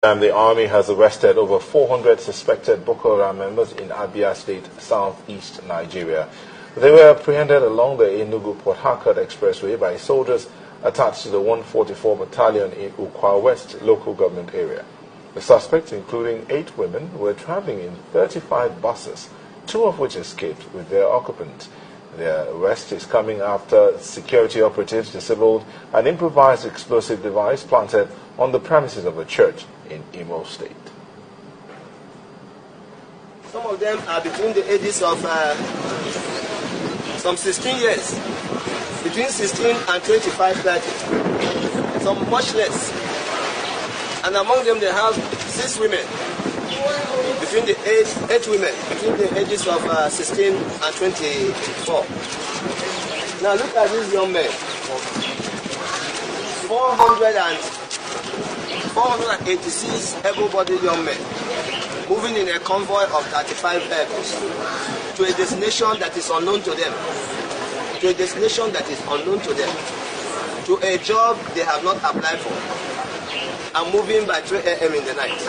The army has arrested over 400 suspected Boko Haram members in Abia State, southeast Nigeria. They were apprehended along the Enugu-Port Harcourt Expressway by soldiers attached to the 144 Battalion in Ukwa West local government area. The suspects, including 8 women, were traveling in 35 buses, 2 of which escaped with their occupants. Their arrest is coming after security operatives disabled an improvised explosive device planted on the premises of a church in Imo State. Some of them are between the ages of some 16 years, between 16 and 25-30, some much less. And among them they have 6 women, between the 8 women, between the ages of 16 and 24. Now look at these young men, 486 able-bodied young men, moving in a convoy of 35 vehicles to a destination that is unknown to them, to a destination that is unknown to them, to a job they have not applied for, and moving by 3 a.m. in the night.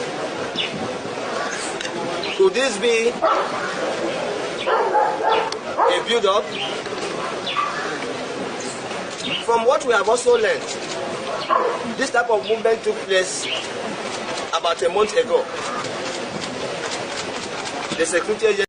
Could this be a build-up? From what we have also learned, this type of movement took place about a month ago. The security